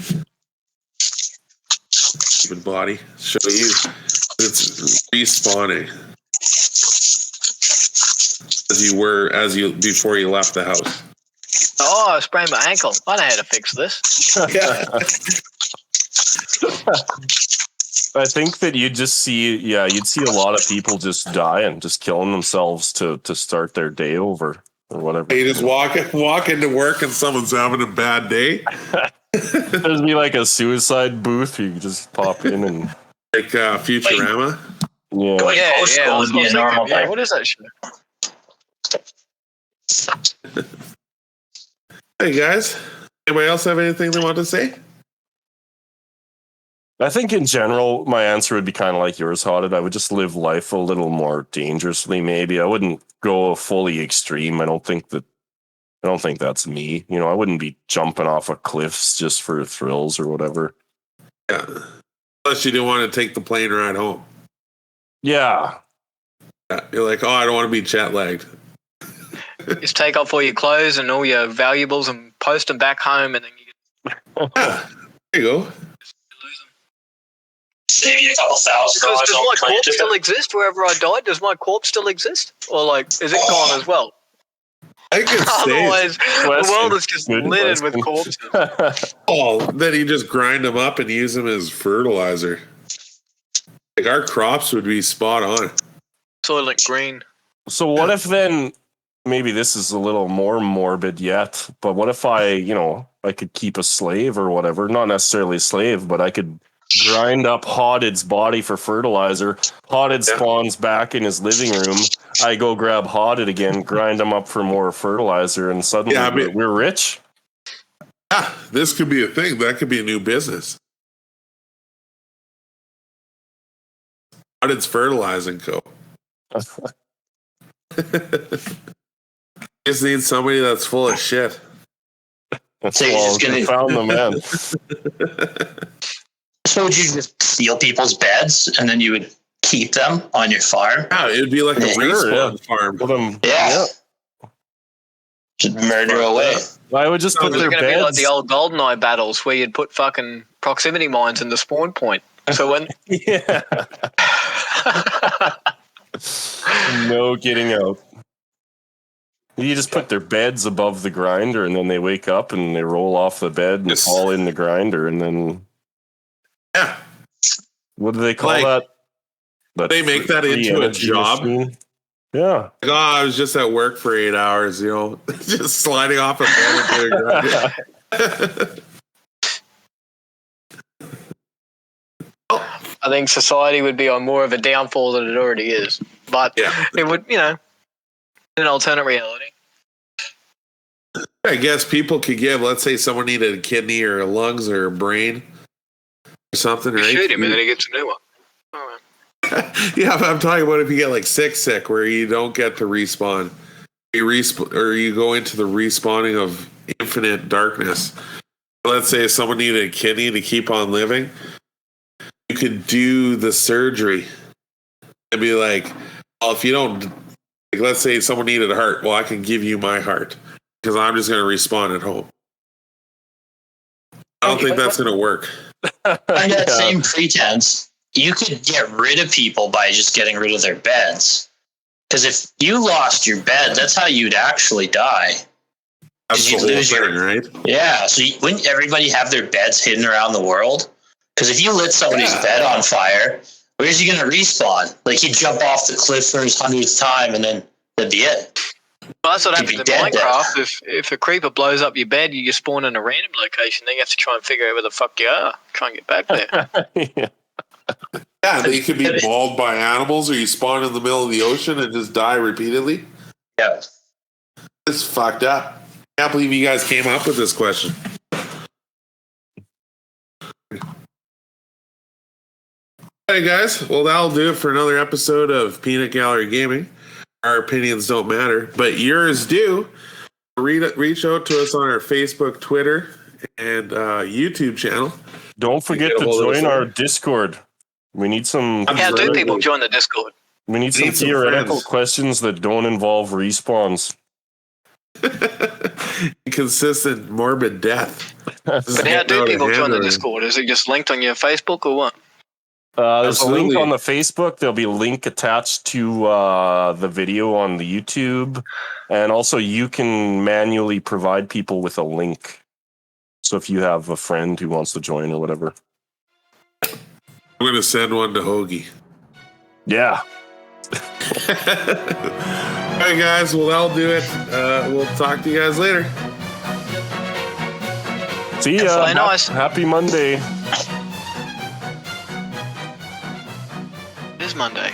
Human body, show you. It's respawning before you left the house. Oh, I sprained my ankle. I know how to fix this. I think that you'd see a lot of people just dying, just killing themselves to start their day over or whatever. You just walk into work and someone's having a bad day. There'd be like a suicide booth. You could just pop in and like Futurama. Going postal would be a normal thing. What is that shit? Hey guys, anybody else have anything they want to say? I think in general, my answer would be kind of like yours, Hodded. I would just live life a little more dangerously. Maybe I wouldn't go fully extreme. I don't think that's me. I wouldn't be jumping off of cliffs just for thrills or whatever. Yeah. Unless you didn't want to take the plane ride home. Yeah. You're like, oh, I don't want to be jet lagged. Just take off all your clothes and all your valuables and post them back home, and then you there you go. Save you a couple $1,000. Does my corpse still exist wherever I died? Does my corpse still exist? Or is it gone as well? I think it stays. Otherwise, the world is just Good littered with question. corpses. Oh, then you just grind them up and use them as fertilizer. Like our crops would be spot on. Soylent Green. So what if then, maybe this is a little more morbid yet, but what if I could keep a slave or whatever, not necessarily a slave, but I could grind up Hodded's body for fertilizer. Hodded spawns back in his living room. I go grab Hodded again, grind him up for more fertilizer, and suddenly we're rich. Yeah, this could be a thing. That could be a new business. Hodded's Fertilizing Co. Just need somebody that's full of shit. That's So you're well, just gonna- found the man. So would you just steal people's beds and then you would keep them on your farm? Yeah, it'd be like a respawn farm. Put 'em- Yeah. Just murder away. I would just put It's their going to be like beds. the old GoldenEye battles where you'd put fucking proximity mines in the spawn point. So when Yeah. No getting out. You just put their beds above the grinder, and then they wake up and they roll off the bed and fall in the grinder, and then Yeah, what do they call Like, that? they make that free into a energy job. machine? Yeah. like, I was just at work for 8 hours, just sliding off a bed into a grinder. I think society would be on more of a downfall than it already is. But it would, in an alternate reality. I guess people could give, let's say someone needed a kidney or a lungs or a brain or something, right? Shoot him and then he gets a new one. All right. Yeah, but I'm talking about if you get like sick, where you don't get to respawn. Or you go into the respawning of infinite darkness. Let's say someone needed a kidney to keep on living. You could do the surgery and be like, well, if you don't, like, let's say someone needed a heart. Well, I can give you my heart because I'm just going to respawn at home. I don't think that's going to work. On that same pretense, you could get rid of people by just getting rid of their beds. Because if you lost your bed, that's how you'd actually die. That's the You whole lose your- thing, right? Yeah, so wouldn't everybody have their beds hidden around the world? Because if you lit somebody's bed on fire, where's he going to respawn? Like, he'd jump off the cliff for his 100th time, and then that'd be it. Well, that's what You'd happens be in dead Minecraft. If a creeper blows up your bed, you spawn in a random location. Then you have to try and figure out where the fuck you are. Try and get back there. Yeah. Yeah, they could be mauled by animals, or you spawn in the middle of the ocean and just die repeatedly. Yeah. It's fucked up. Can't believe you guys came up with this question. Hey guys, well that'll do it for another episode of Peanut Gallery Gaming. Our opinions don't matter, but yours do. Reach out to us on our Facebook, Twitter, and YouTube channel. Don't forget to join our Discord. We need some. How do people join the Discord? We need some some theoretical friends. questions that don't involve respawns. Consistent morbid death. But how do people join the Discord? Is it just linked on your Facebook or what? There's a link Absolutely. on the Facebook. There'll be a link attached to the video on the YouTube. And also you can manually provide people with a link. So if you have a friend who wants to join or whatever. I'm going to send one to Hoagie. Yeah. All right, guys. Well, that'll do it. We'll talk to you guys later. See That's ya. really nice. Happy Monday. It is Monday.